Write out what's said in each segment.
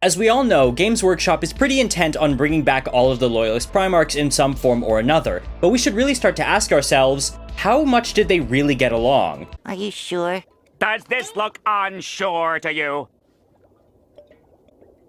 As we all know, Games Workshop is pretty intent on bringing back all of the Loyalist Primarchs in some form or another, but we should really start to ask ourselves, how much did they really get along? Are you sure? Does this look unsure to you?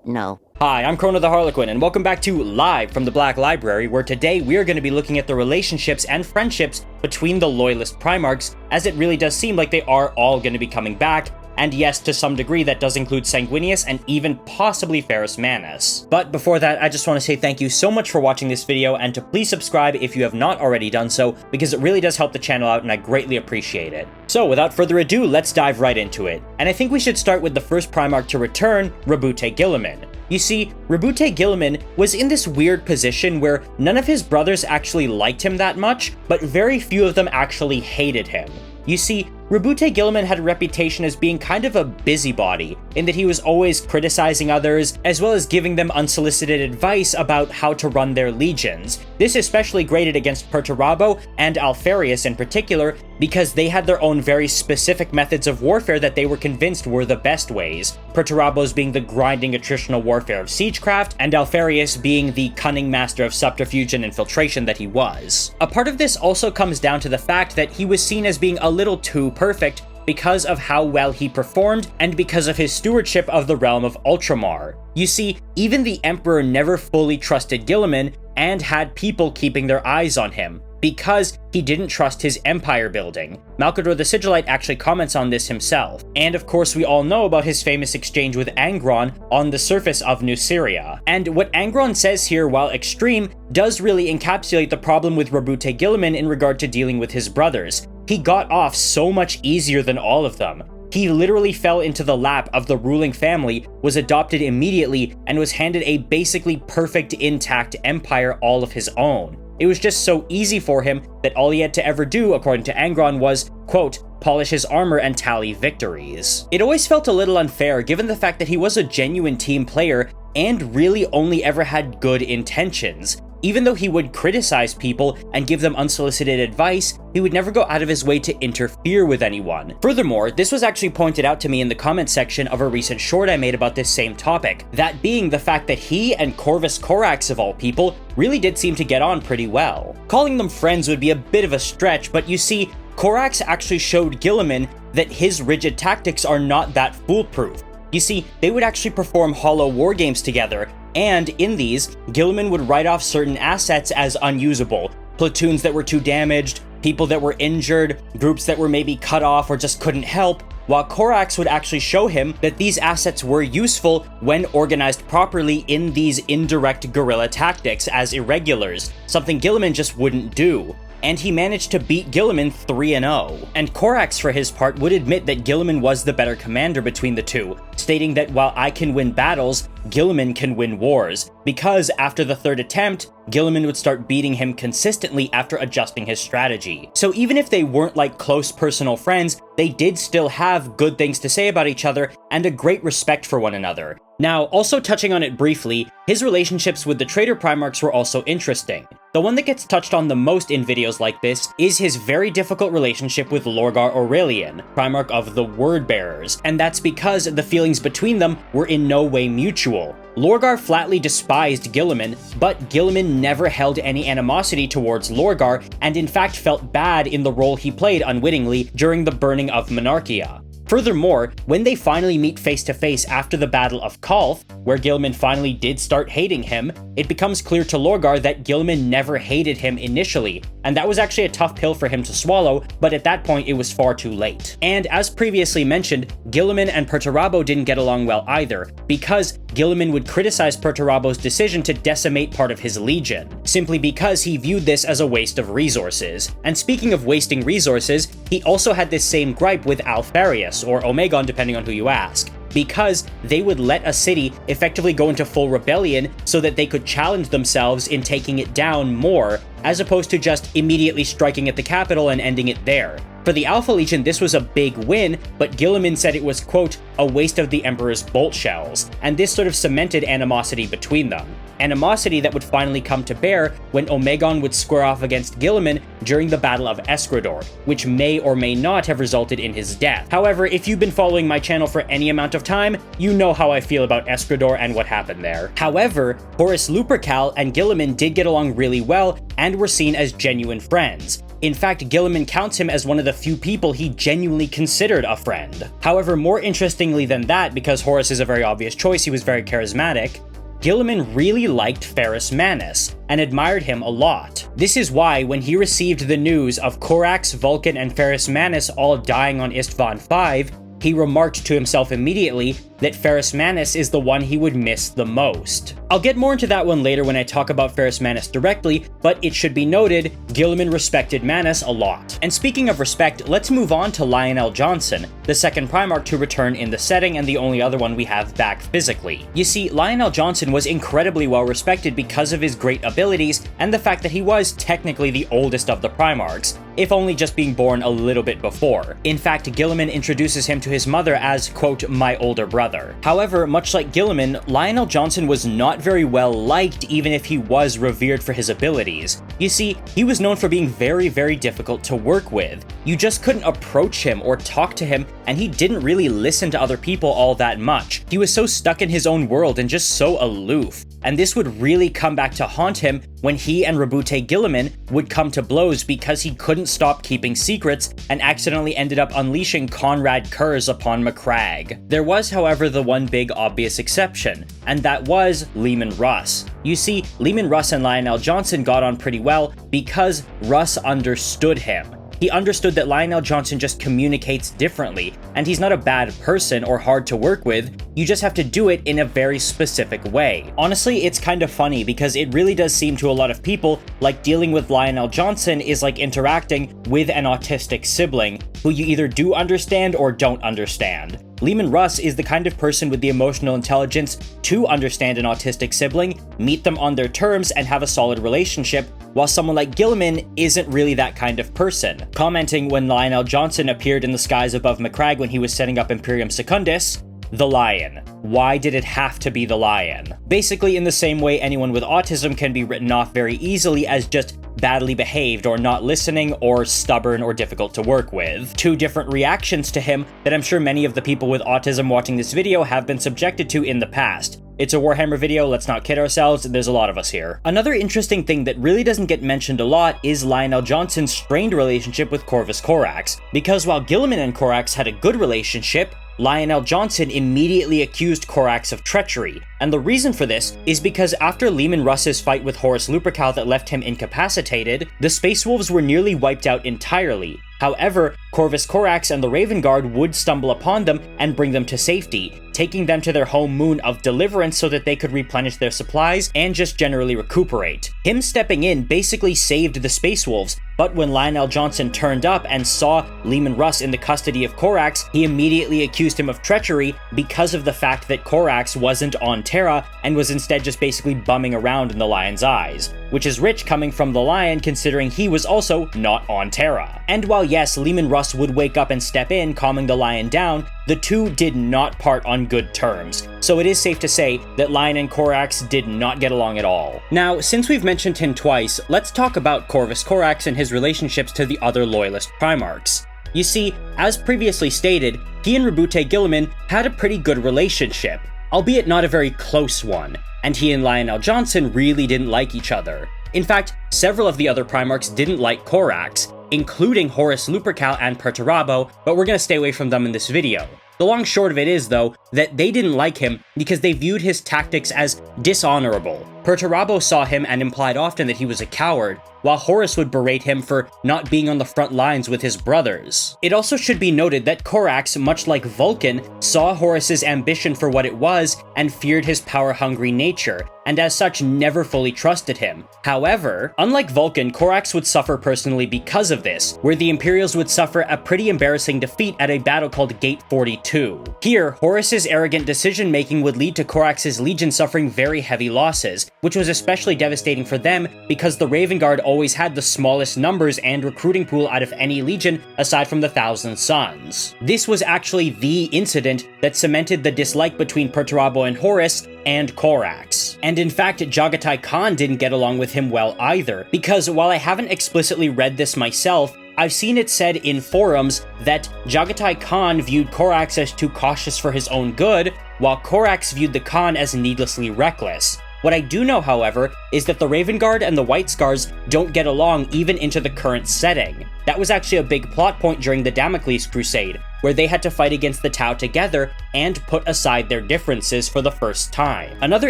No. Hi, I'm Krona the Harlequin, and welcome back to Live from the Black Library, where today we are going to be looking at the relationships and friendships between the Loyalist Primarchs, as it really does seem like they are all going to be coming back. And yes, to some degree, that does include Sanguinius and even possibly Ferrus Manus. But before that, I just want to say thank you so much for watching this video, and to please subscribe if you have not already done so, because it really does help the channel out and I greatly appreciate it. So without further ado, let's dive right into it. And I think we should start with the first Primarch to return, Roboute Guilliman. You see, Roboute Guilliman was in this weird position where none of his brothers actually liked him that much, but very few of them actually hated him. You see, Roboute Guilliman had a reputation as being kind of a busybody, in that he was always criticizing others, as well as giving them unsolicited advice about how to run their legions. This especially grated against Perturabo and Alfarius in particular, because they had their own very specific methods of warfare that they were convinced were the best ways. Perturabo's being the grinding attritional warfare of siegecraft, and Alfarius being the cunning master of subterfuge and infiltration that he was. A part of this also comes down to the fact that he was seen as being a little too perfect because of how well he performed and because of his stewardship of the realm of Ultramar. You see, even the Emperor never fully trusted Guilliman and had people keeping their eyes on him, because he didn't trust his empire building. Malcador the Sigillite actually comments on this himself. And of course we all know about his famous exchange with Angron on the surface of New Syria. And what Angron says here, while extreme, does really encapsulate the problem with Roboute Guilliman in regard to dealing with his brothers. He got off so much easier than all of them. He literally fell into the lap of the ruling family, was adopted immediately, and was handed a basically perfect intact empire all of his own. It was just so easy for him that all he had to ever do, according to Angron, was, quote, polish his armor and tally victories. It always felt a little unfair given the fact that he was a genuine team player and really only ever had good intentions. Even though he would criticize people and give them unsolicited advice, he would never go out of his way to interfere with anyone. Furthermore, this was actually pointed out to me in the comments section of a recent short I made about this same topic, that being the fact that he and Corvus Corax, of all people, really did seem to get on pretty well. Calling them friends would be a bit of a stretch, but you see, Corax actually showed Guilliman that his rigid tactics are not that foolproof. You see, they would actually perform hollow war games together, and in these, Guilliman would write off certain assets as unusable. Platoons that were too damaged, people that were injured, groups that were maybe cut off or just couldn't help, while Corax would actually show him that these assets were useful when organized properly in these indirect guerrilla tactics as irregulars, something Guilliman just wouldn't do. And he managed to beat Guilliman 3-0. And Corax, for his part, would admit that Guilliman was the better commander between the two, stating that while I can win battles, Guilliman can win wars, because after the third attempt, Guilliman would start beating him consistently after adjusting his strategy. So even if they weren't like close personal friends, they did still have good things to say about each other and a great respect for one another. Now, also touching on it briefly, his relationships with the Traitor Primarchs were also interesting. The one that gets touched on the most in videos like this is his very difficult relationship with Lorgar Aurelian, Primarch of the Word-Bearers, and that's because the feelings between them were in no way mutual. Lorgar flatly despised Guilliman, but Guilliman never held any animosity towards Lorgar, and in fact felt bad in the role he played unwittingly during the burning of Monarchia. Furthermore, when they finally meet face to face after the Battle of Kolth, where Guilliman finally did start hating him, it becomes clear to Lorgar that Guilliman never hated him initially, and that was actually a tough pill for him to swallow, but at that point it was far too late. And as previously mentioned, Guilliman and Perturabo didn't get along well either, because Guilliman would criticize Perturabo's decision to decimate part of his legion, simply because he viewed this as a waste of resources. And speaking of wasting resources, he also had this same gripe with Alfarius, or Omegon depending on who you ask, because they would let a city effectively go into full rebellion so that they could challenge themselves in taking it down more, as opposed to just immediately striking at the capital and ending it there. For the Alpha Legion, this was a big win, but Guilliman said it was, quote, a waste of the Emperor's bolt shells, and this sort of cemented animosity between them. Animosity that would finally come to bear when Omegon would square off against Guilliman during the Battle of Escrador, which may or may not have resulted in his death. However, if you've been following my channel for any amount of time, you know how I feel about Escrador and what happened there. However, Horus Lupercal and Guilliman did get along really well and were seen as genuine friends. In fact, Guilliman counts him as one of the few people he genuinely considered a friend. However, more interestingly than that, because Horus is a very obvious choice, he was very charismatic, Guilliman really liked Ferrus Manus and admired him a lot. This is why, when he received the news of Corax, Vulkan, and Ferrus Manus all dying on Istvan V, he remarked to himself immediately that Ferrus Manus is the one he would miss the most. I'll get more into that one later when I talk about Ferrus Manus directly, but it should be noted, Guilliman respected Manus a lot. And speaking of respect, let's move on to Lionel Johnson, the second Primarch to return in the setting and the only other one we have back physically. You see, Lionel Johnson was incredibly well respected because of his great abilities and the fact that he was technically the oldest of the Primarchs, if only just being born a little bit before. In fact, Guilliman introduces him to his mother as, quote, my older brother. However, much like Guilliman, Lionel Johnson was not very well liked even if he was revered for his abilities. You see, he was known for being very, very difficult to work with. You just couldn't approach him or talk to him, and he didn't really listen to other people all that much. He was so stuck in his own world and just so aloof. And this would really come back to haunt him when he and Roboute Guilliman would come to blows because he couldn't stop keeping secrets and accidentally ended up unleashing Conrad Kurz upon Macragge. There was, however, the one big obvious exception, and that was Leman Russ. You see, Leman Russ and Lionel Johnson got on pretty well because Russ understood him. He understood that Lionel Johnson just communicates differently, and he's not a bad person or hard to work with, you just have to do it in a very specific way. Honestly, it's kind of funny because it really does seem to a lot of people like dealing with Lionel Johnson is like interacting with an autistic sibling who you either do understand or don't understand. Leman Russ is the kind of person with the emotional intelligence to understand an autistic sibling, meet them on their terms, and have a solid relationship, while someone like Guilliman isn't really that kind of person. Commenting when Lionel Johnson appeared in the skies above Macragge when he was setting up Imperium Secundus, the lion. Why did it have to be the lion? Basically, in the same way anyone with autism can be written off very easily as just badly behaved or not listening or stubborn or difficult to work with. Two different reactions to him that I'm sure many of the people with autism watching this video have been subjected to in the past. It's a Warhammer video, let's not kid ourselves, there's a lot of us here. Another interesting thing that really doesn't get mentioned a lot is Lionel Johnson's strained relationship with Corvus Corax, because while Guilliman and Corax had a good relationship, Lionel Johnson immediately accused Corax of treachery, and the reason for this is because after Leman Russ's fight with Horus Lupercal that left him incapacitated, the Space Wolves were nearly wiped out entirely. However, Corvus Corax and the Raven Guard would stumble upon them and bring them to safety, taking them to their home moon of Deliverance so that they could replenish their supplies and just generally recuperate. Him stepping in basically saved the Space Wolves, but when Lionel Johnson turned up and saw Leman Russ in the custody of Corax, he immediately accused him of treachery because of the fact that Corax wasn't on Terra and was instead just basically bumming around in the Lion's eyes, which is rich coming from the Lion considering he was also not on Terra. And while yes, Leman Russ would wake up and step in, calming the Lion down, the two did not part on good terms, so it is safe to say that Lion and Corax did not get along at all. Now, since we've mentioned him twice, let's talk about Corvus Corax and his relationships to the other Loyalist Primarchs. You see, as previously stated, he and Roboute Guilliman had a pretty good relationship, albeit not a very close one, and he and Lionel Johnson really didn't like each other. In fact, several of the other Primarchs didn't like Corax, including Horus Lupercal and Perturabo, but we're gonna stay away from them in this video. The long short of it is, though, that they didn't like him because they viewed his tactics as dishonorable. Perturabo saw him and implied often that he was a coward, while Horus would berate him for not being on the front lines with his brothers. It also should be noted that Corax, much like Vulkan, saw Horus's ambition for what it was and feared his power-hungry nature, and as such never fully trusted him. However, unlike Vulkan, Corax would suffer personally because of this, where the Imperials would suffer a pretty embarrassing defeat at a battle called Gate 42. Here, Horus's arrogant decision-making would lead to Corax's legion suffering very heavy losses, which was especially devastating for them because the Raven Guard always had the smallest numbers and recruiting pool out of any legion aside from the Thousand Sons. This was actually the incident that cemented the dislike between Perturabo and Horus and Corax. And in fact, Jaghatai Khan didn't get along with him well either, because while I haven't explicitly read this myself, I've seen it said in forums that Jaghatai Khan viewed Corax as too cautious for his own good, while Corax viewed the Khan as needlessly reckless. What I do know, however, is that the Raven Guard and the White Scars don't get along even into the current setting. That was actually a big plot point during the Damocles Crusade, where they had to fight against the Tau together and put aside their differences for the first time. Another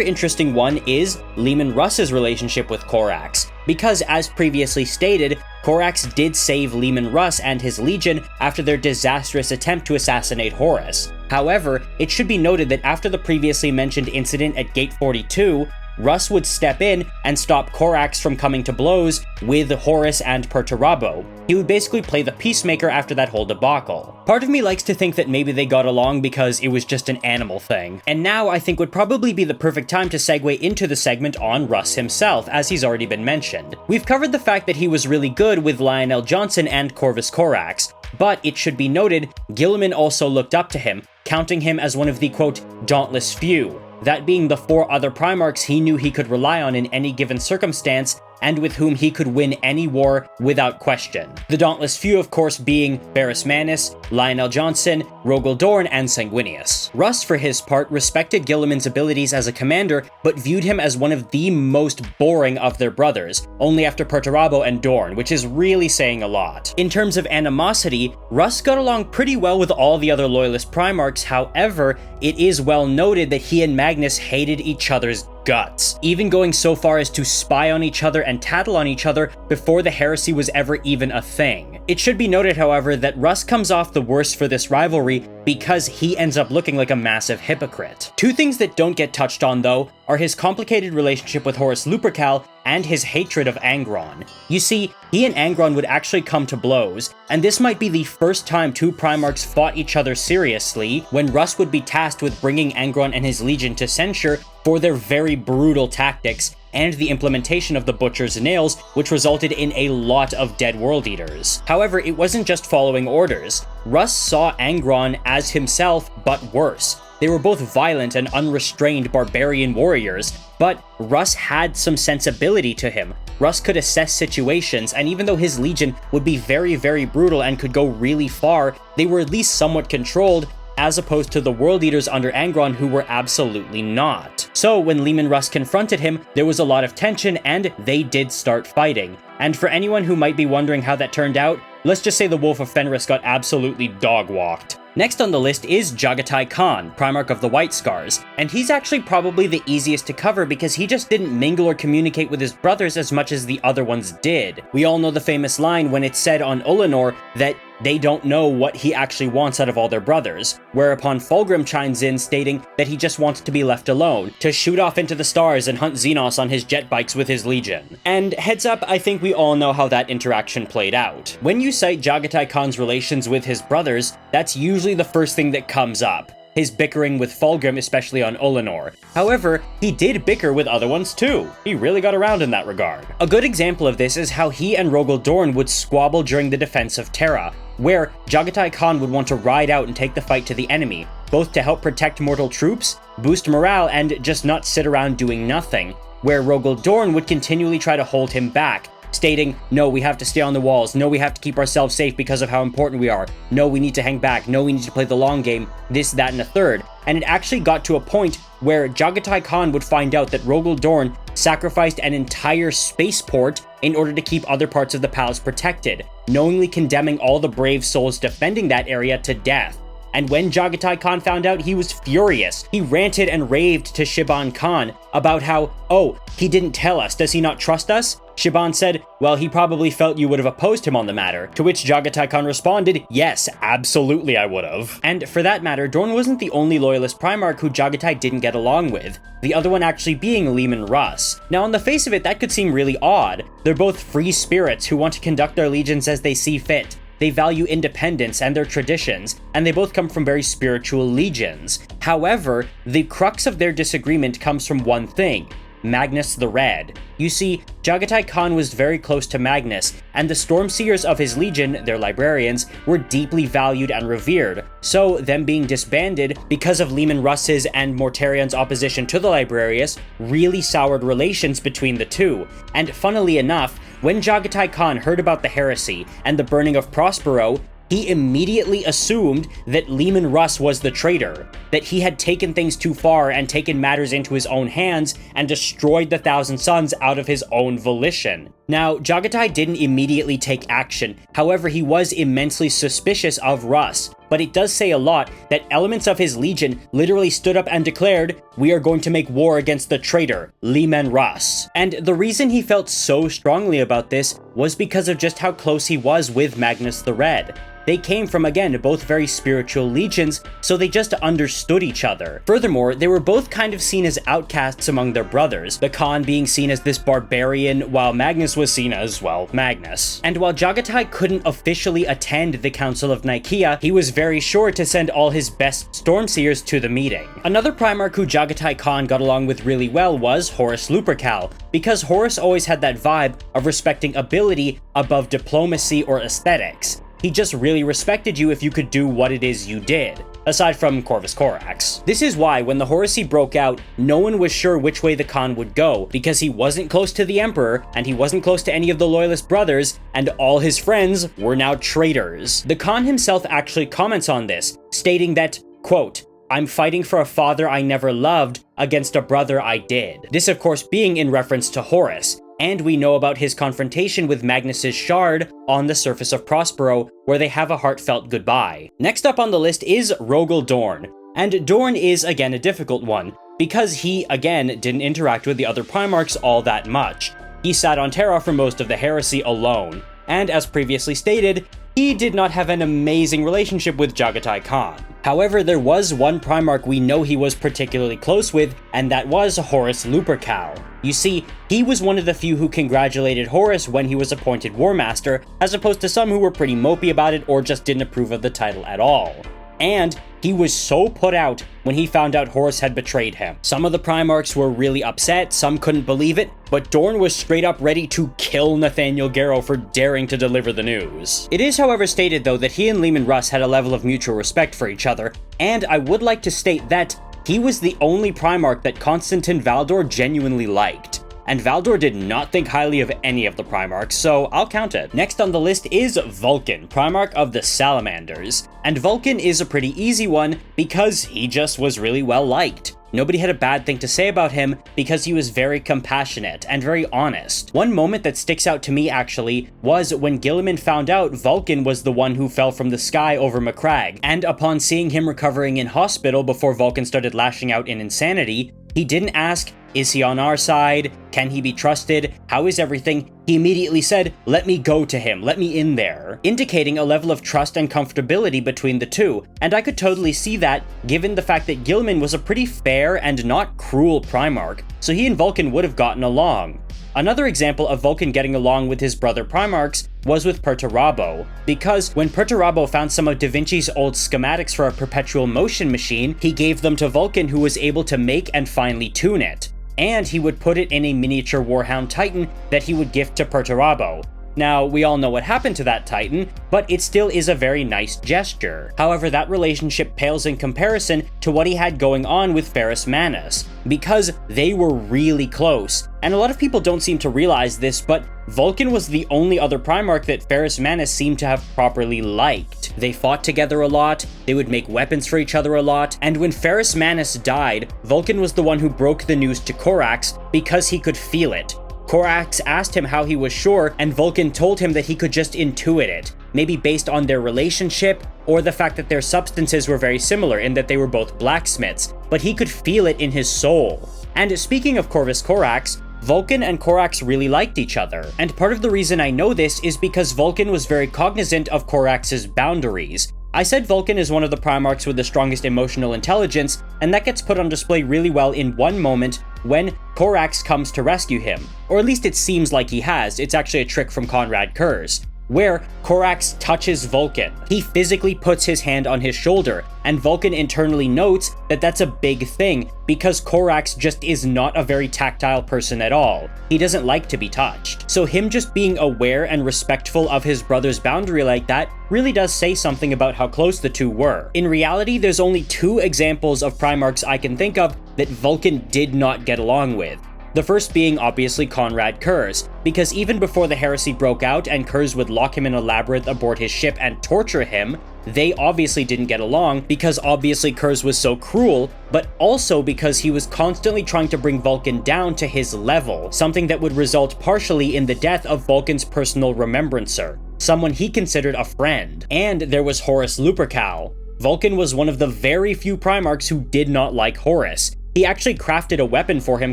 interesting one is Leman Russ's relationship with Corax, because as previously stated, Corax did save Leman Russ and his legion after their disastrous attempt to assassinate Horus. However, it should be noted that after the previously mentioned incident at Gate 42, Russ would step in and stop Corax from coming to blows with Horus and Perturabo. He would basically play the peacemaker after that whole debacle. Part of me likes to think that maybe they got along because it was just an animal thing. And now I think would probably be the perfect time to segue into the segment on Russ himself, as he's already been mentioned. We've covered the fact that he was really good with Lionel Johnson and Corvus Corax, but it should be noted, Guilliman also looked up to him, counting him as one of the, quote, dauntless few. That being the 4 other Primarchs he knew he could rely on in any given circumstance, and with whom he could win any war without question. The dauntless few, of course, being Ferrus Manus, Lionel Johnson, Rogal Dorn, and Sanguinius. Russ, for his part, respected Guilliman's abilities as a commander, but viewed him as one of the most boring of their brothers, only after Perturabo and Dorn, which is really saying a lot. In terms of animosity, Russ got along pretty well with all the other Loyalist Primarchs. However, it is well noted that he and Magnus hated each other's guts, even going so far as to spy on each other and tattle on each other before the heresy was ever even a thing. It should be noted, however, that Russ comes off the worst for this rivalry because he ends up looking like a massive hypocrite. 2 things that don't get touched on, though, are his complicated relationship with Horus Lupercal and his hatred of Angron. You see, he and Angron would actually come to blows, and this might be the first time 2 Primarchs fought each other seriously, when Russ would be tasked with bringing Angron and his legion to censure for their very brutal tactics and the implementation of the Butcher's Nails, which resulted in a lot of dead World Eaters. However, it wasn't just following orders. Russ saw Angron as himself, but worse. They were both violent and unrestrained barbarian warriors, but Russ had some sensibility to him. Russ could assess situations, and even though his legion would be very, very brutal and could go really far, they were at least somewhat controlled, as opposed to the World Eaters under Angron, who were absolutely not. So when Leman Russ confronted him, there was a lot of tension, and they did start fighting. And for anyone who might be wondering how that turned out, let's just say the Wolf of Fenris got absolutely dog-walked. Next on the list is Jaghatai Khan, Primarch of the White Scars, and he's actually probably the easiest to cover because he just didn't mingle or communicate with his brothers as much as the other ones did. We all know the famous line when it's said on Ulanor that they don't know what he actually wants out of all their brothers, whereupon Fulgrim chimes in stating that he just wants to be left alone, to shoot off into the stars and hunt Xenos on his jet bikes with his legion. And heads up, I think we all know how that interaction played out. When you cite Jaghatai Khan's relations with his brothers, that's usually the first thing that comes up. His bickering with Fulgrim, especially on Ulanor. However, he did bicker with other ones too. He really got around in that regard. A good example of this is how he and Rogal Dorn would squabble during the defense of Terra, where Jaghatai Khan would want to ride out and take the fight to the enemy, both to help protect mortal troops, boost morale, and just not sit around doing nothing, where Rogal Dorn would continually try to hold him back, stating, no, we have to stay on the walls, no, we have to keep ourselves safe because of how important we are, no, we need to hang back, no, we need to play the long game, this, that, and a third. And it actually got to a point where Jaghatai Khan would find out that Rogal Dorn sacrificed an entire spaceport in order to keep other parts of the palace protected, knowingly condemning all the brave souls defending that area to death. And when Jaghatai Khan found out, he was furious. He ranted and raved to Shiban Khan about how, oh, he didn't tell us, does he not trust us? Shiban said, well, he probably felt you would have opposed him on the matter, to which Jaghatai Khan responded, yes, absolutely I would have. And for that matter, Dorn wasn't the only Loyalist Primarch who Jaghatai didn't get along with, the other one actually being Leman Russ. Now on the face of it, that could seem really odd. They're both free spirits who want to conduct their legions as they see fit. They value independence and their traditions, and they both come from very spiritual legions. However, the crux of their disagreement comes from one thing. Magnus the Red. You see, Jaghatai Khan was very close to Magnus, and the Stormseers of his legion, their librarians, were deeply valued and revered, so them being disbanded because of Leman Russ's and Mortarion's opposition to the Librarius really soured relations between the two, and funnily enough, when Jaghatai Khan heard about the heresy and the burning of Prospero, he immediately assumed that Leman Russ was the traitor, that he had taken things too far and taken matters into his own hands and destroyed the Thousand Sons out of his own volition. Now, Jaghatai didn't immediately take action, however he was immensely suspicious of Russ, but it does say a lot that elements of his legion literally stood up and declared, "We are going to make war against the traitor, Leman Russ." And the reason he felt so strongly about this was because of just how close he was with Magnus the Red. They came from, again, both very spiritual legions, so they just understood each other. Furthermore, they were both kind of seen as outcasts among their brothers, the Khan being seen as this barbarian, while Magnus was seen as, well, Magnus. And while Jaghatai couldn't officially attend the Council of Nicaea, he was very sure to send all his best Stormseers to the meeting. Another Primarch who Jaghatai Khan got along with really well was Horus Lupercal, because Horus always had that vibe of respecting ability above diplomacy or aesthetics. He just really respected you if you could do what it is you did, aside from Corvus Corax. This is why, when the Horace broke out, no one was sure which way the Khan would go, because he wasn't close to the Emperor, and he wasn't close to any of the Loyalist brothers, and all his friends were now traitors. The Khan himself actually comments on this, stating that, quote, "I'm fighting for a father I never loved against a brother I did." This, of course, being in reference to Horus. And we know about his confrontation with Magnus's shard on the surface of Prospero, where they have a heartfelt goodbye. Next up on the list is Rogal Dorn. And Dorn is, again, a difficult one, because he, again, didn't interact with the other Primarchs all that much. He sat on Terra for most of the heresy alone. And as previously stated, he did not have an amazing relationship with Jaghatai Khan. However, there was one Primarch we know he was particularly close with, and that was Horus Lupercal. You see, he was one of the few who congratulated Horus when he was appointed War Master, as opposed to some who were pretty mopey about it or just didn't approve of the title at all. And he was so put out when he found out Horus had betrayed him. Some of the Primarchs were really upset, some couldn't believe it, but Dorn was straight up ready to kill Nathaniel Garrow for daring to deliver the news. It is, however, stated though that he and Leman Russ had a level of mutual respect for each other, and I would like to state that he was the only Primarch that Constantine Valdor genuinely liked. And Valdor did not think highly of any of the Primarchs, so I'll count it. Next on the list is Vulkan, Primarch of the Salamanders. And Vulkan is a pretty easy one because he just was really well liked. Nobody had a bad thing to say about him because he was very compassionate and very honest. One moment that sticks out to me actually was when Guilliman found out Vulkan was the one who fell from the sky over Macragge, and upon seeing him recovering in hospital before Vulkan started lashing out in insanity, he didn't ask, "Is he on our side? Can he be trusted? How is everything?" He immediately said, "Let me go to him, let me in there," indicating a level of trust and comfortability between the two, and I could totally see that given the fact that Guilliman was a pretty fair and not cruel Primarch, so he and Vulkan would have gotten along. Another example of Vulkan getting along with his brother Primarchs was with Perturabo, because when Perturabo found some of Da Vinci's old schematics for a perpetual motion machine, he gave them to Vulkan, who was able to make and finely tune it. And he would put it in a miniature Warhound Titan that he would gift to Perturabo. Now, we all know what happened to that Titan, but it still is a very nice gesture. However, that relationship pales in comparison to what he had going on with Ferrus Manus, because they were really close. And a lot of people don't seem to realize this, but Vulkan was the only other Primarch that Ferrus Manus seemed to have properly liked. They fought together a lot, they would make weapons for each other a lot, and when Ferrus Manus died, Vulkan was the one who broke the news to Corax because he could feel it. Corax asked him how he was sure, and Vulkan told him that he could just intuit it, maybe based on their relationship, or the fact that their substances were very similar in that they were both blacksmiths, but he could feel it in his soul. And speaking of Corvus Corax, Vulkan and Corax really liked each other, and part of the reason I know this is because Vulkan was very cognizant of Corax's boundaries. I said Vulkan is one of the Primarchs with the strongest emotional intelligence, and that gets put on display really well in one moment when Corax comes to rescue him. Or at least it seems like he has, it's actually a trick from Conrad Kurz. where Corax touches Vulkan. He physically puts his hand on his shoulder, and Vulkan internally notes that that's a big thing because Corax just is not a very tactile person at all. He doesn't like to be touched. So him just being aware and respectful of his brother's boundary like that really does say something about how close the two were. In reality, there's only 2 examples of Primarchs I can think of that Vulkan did not get along with. The first being obviously Conrad Kurz, because even before the heresy broke out and Kurz would lock him in a labyrinth aboard his ship and torture him, they obviously didn't get along because obviously Kurz was so cruel, but also because he was constantly trying to bring Vulkan down to his level, something that would result partially in the death of Vulkan's personal remembrancer, someone he considered a friend. And there was Horus Lupercal. Vulkan was one of the very few Primarchs who did not like Horus. He actually crafted a weapon for him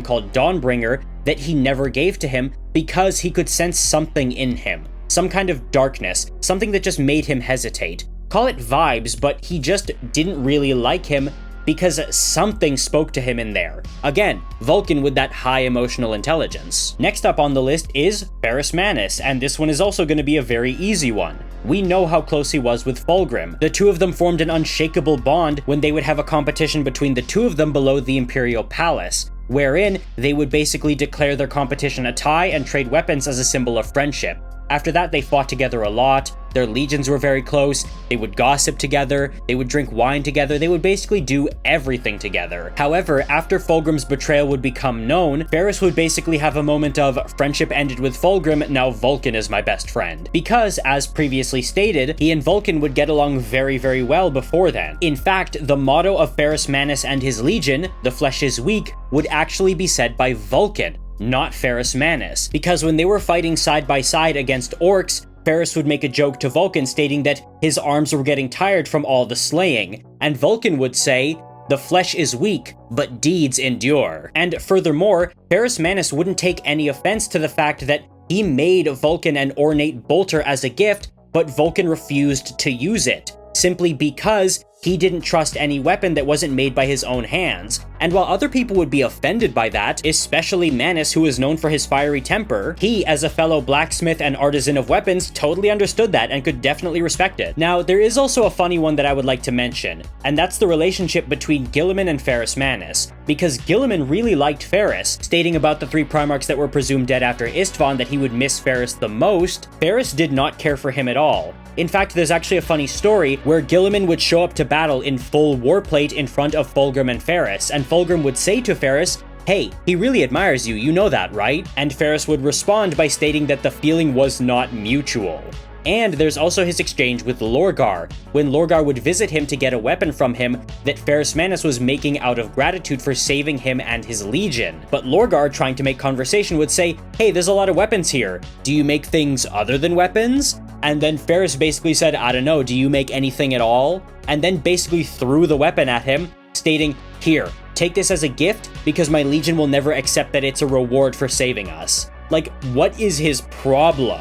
called Dawnbringer that he never gave to him because he could sense something in him. Some kind of darkness, something that just made him hesitate. Call it vibes, but he just didn't really like him because something spoke to him in there. Again, Vulkan with that high emotional intelligence. Next up on the list is Ferrus Manus, and this one is also going to be a very easy one. We know how close he was with Fulgrim. The two of them formed an unshakable bond when they would have a competition between the two of them below the Imperial Palace, wherein they would basically declare their competition a tie and trade weapons as a symbol of friendship. After that, they fought together a lot, their legions were very close, they would gossip together, they would drink wine together, they would basically do everything together. However, after Fulgrim's betrayal would become known, Ferrus would basically have a moment of friendship ended with Fulgrim, now Vulkan is my best friend. Because, as previously stated, he and Vulkan would get along very, very well before then. In fact, the motto of Ferrus Manus and his legion, "The flesh is weak," would actually be said by Vulkan, not Ferrus Manus, because when they were fighting side by side against orcs, Ferrus would make a joke to Vulkan stating that his arms were getting tired from all the slaying, and Vulkan would say, "The flesh is weak, but deeds endure." And furthermore, Ferrus Manus wouldn't take any offense to the fact that he made Vulkan an ornate bolter as a gift, but Vulkan refused to use it, simply because he didn't trust any weapon that wasn't made by his own hands. And while other people would be offended by that, especially Manus, who is known for his fiery temper, he, as a fellow blacksmith and artisan of weapons, totally understood that and could definitely respect it. Now, there is also a funny one that I would like to mention, and that's the relationship between Guilliman and Ferrus Manus, because Guilliman really liked Ferrus, stating about the 3 Primarchs that were presumed dead after Istvan that he would miss Ferrus the most. Ferrus did not care for him at all. In fact, there's actually a funny story where Guilliman would show up to battle in full warplate in front of Fulgrim and Ferrus, and Fulgrim would say to Ferrus, "Hey, he really admires you, you know that, right?" And Ferrus would respond by stating that the feeling was not mutual. And there's also his exchange with Lorgar, when Lorgar would visit him to get a weapon from him that Ferrus Manus was making out of gratitude for saving him and his legion. But Lorgar, trying to make conversation, would say, "Hey, there's a lot of weapons here. Do you make things other than weapons?" And then Ferrus basically said, "I don't know, do you make anything at all?" And then basically threw the weapon at him, stating, "Here, take this as a gift because my legion will never accept that it's a reward for saving us." Like, what is his problem?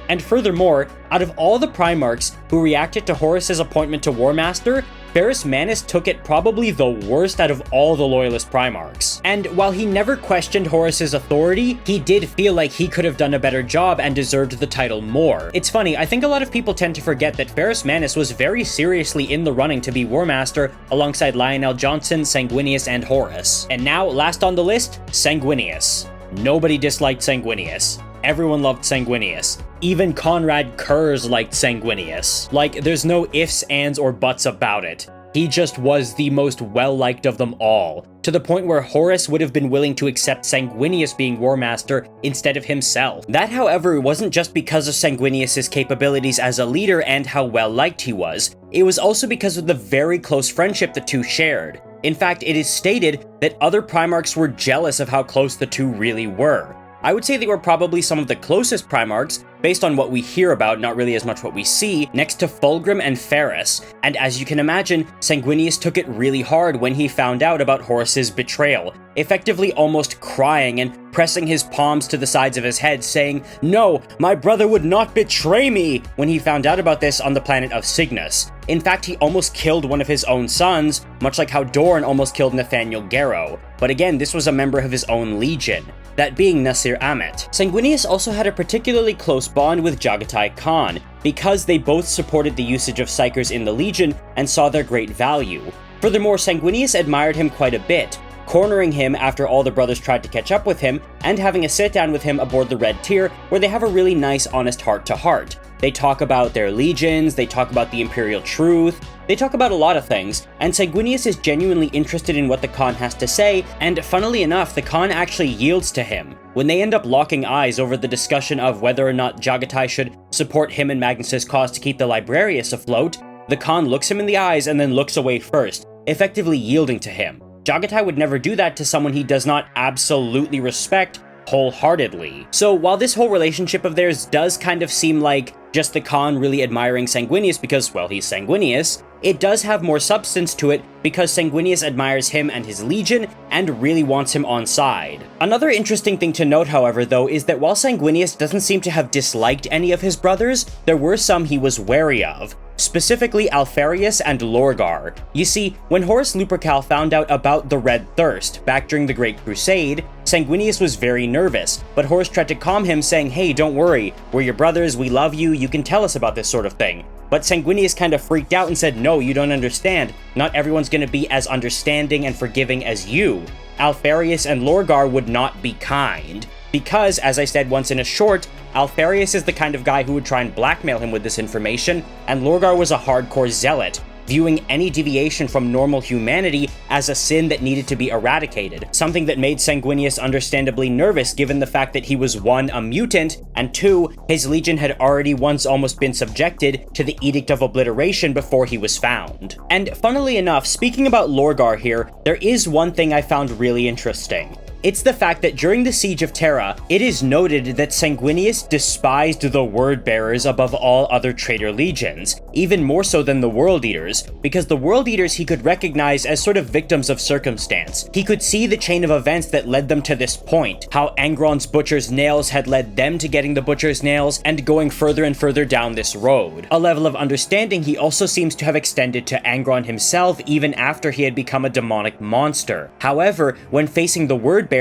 And furthermore, out of all the Primarchs who reacted to Horus's appointment to War Master, Ferrus Manus took it probably the worst out of all the Loyalist Primarchs. And while he never questioned Horus's authority, he did feel like he could have done a better job and deserved the title more. It's funny, I think a lot of people tend to forget that Ferrus Manus was very seriously in the running to be War Master alongside Lionel Johnson, Sanguinius, and Horus. And now, last on the list, Sanguinius. Nobody disliked Sanguinius. Everyone loved Sanguinius. Even Conrad Kurz liked Sanguinius. Like, there's no ifs, ands, or buts about it. He just was the most well-liked of them all, to the point where Horus would have been willing to accept Sanguinius being War Master instead of himself. That, however, wasn't just because of Sanguinius' capabilities as a leader and how well-liked he was. It was also because of the very close friendship the two shared. In fact, it is stated that other Primarchs were jealous of how close the two really were. I would say they were probably some of the closest Primarchs, based on what we hear about, not really as much what we see, next to Fulgrim and Ferrus. And as you can imagine, Sanguinius took it really hard when he found out about Horus's betrayal, effectively almost crying and pressing his palms to the sides of his head, saying, "No, my brother would not betray me," when he found out about this on the planet of Cygnus. In fact, he almost killed one of his own sons, much like how Dorn almost killed Nathaniel Garrow. But again, this was a member of his own legion. that being Nasir Amet. Sanguinius also had a particularly close bond with Jaghatai Khan, because they both supported the usage of Psykers in the Legion and saw their great value. Furthermore, Sanguinius admired him quite a bit, cornering him after all the brothers tried to catch up with him, and having a sit-down with him aboard the Red Tier, where they have a really nice, honest heart-to-heart. They talk about their legions, they talk about the Imperial truth, they talk about a lot of things, and Sanguinius is genuinely interested in what the Khan has to say, and funnily enough, the Khan actually yields to him. When they end up locking eyes over the discussion of whether or not Jaghatai should support him and Magnus's cause to keep the Librarius afloat, the Khan looks him in the eyes and then looks away first, effectively yielding to him. Jaghatai would never do that to someone he does not absolutely respect wholeheartedly. So while this whole relationship of theirs does kind of seem like just the Khan really admiring Sanguinius because, well, he's Sanguinius, it does have more substance to it because Sanguinius admires him and his legion and really wants him on side. Another interesting thing to note, however, though, is that while Sanguinius doesn't seem to have disliked any of his brothers, there were some he was wary of. Specifically Alfarius and Lorgar. You see, when Horus Lupercal found out about the Red Thirst back during the Great Crusade, Sanguinius was very nervous, but Horus tried to calm him saying, hey, don't worry, we're your brothers, we love you, you can tell us about this sort of thing. But Sanguinius kind of freaked out and said, no, you don't understand. Not everyone's gonna be as understanding and forgiving as you. Alfarius and Lorgar would not be kind. Because, as I said once in a short, Alfarius is the kind of guy who would try and blackmail him with this information, and Lorgar was a hardcore zealot, viewing any deviation from normal humanity as a sin that needed to be eradicated, something that made Sanguinius understandably nervous given the fact that he was 1, a mutant, and 2, his legion had already once almost been subjected to the Edict of Obliteration before he was found. And funnily enough, speaking about Lorgar here, there is one thing I found really interesting. It's the fact that during the Siege of Terra, it is noted that Sanguinius despised the Word-Bearers above all other traitor legions, even more so than the World Eaters, because the World Eaters he could recognize as sort of victims of circumstance. He could see the chain of events that led them to this point, how Angron's Butcher's Nails had led them to getting the Butcher's Nails, and going further and further down this road. A level of understanding he also seems to have extended to Angron himself even after he had become a demonic monster. However, when facing the Word-Bearers,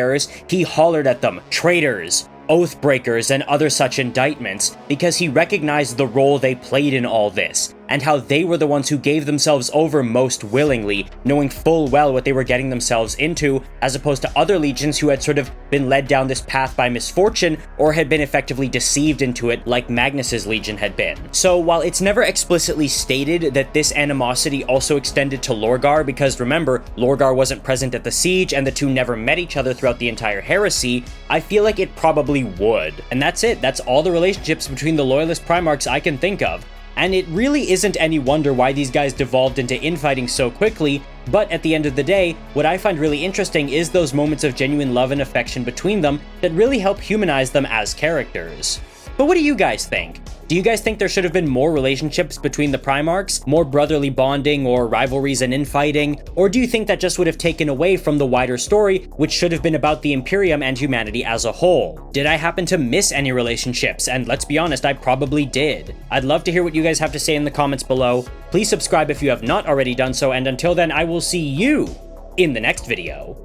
he hollered at them, traitors, oath-breakers, and other such indictments, because he recognized the role they played in all this, and how they were the ones who gave themselves over most willingly, knowing full well what they were getting themselves into, as opposed to other legions who had sort of been led down this path by misfortune, or had been effectively deceived into it like Magnus's legion had been. So while it's never explicitly stated that this animosity also extended to Lorgar, because remember, Lorgar wasn't present at the siege and the two never met each other throughout the entire heresy, I feel like it probably would. And that's it, that's all the relationships between the Loyalist Primarchs I can think of. And it really isn't any wonder why these guys devolved into infighting so quickly, but at the end of the day, what I find really interesting is those moments of genuine love and affection between them that really help humanize them as characters. But what do you guys think? Do you guys think there should have been more relationships between the Primarchs, more brotherly bonding or rivalries and infighting? Or do you think that just would have taken away from the wider story, which should have been about the Imperium and humanity as a whole? Did I happen to miss any relationships? And let's be honest, I probably did. I'd love to hear what you guys have to say in the comments below. Please subscribe if you have not already done so, and until then, I will see you in the next video.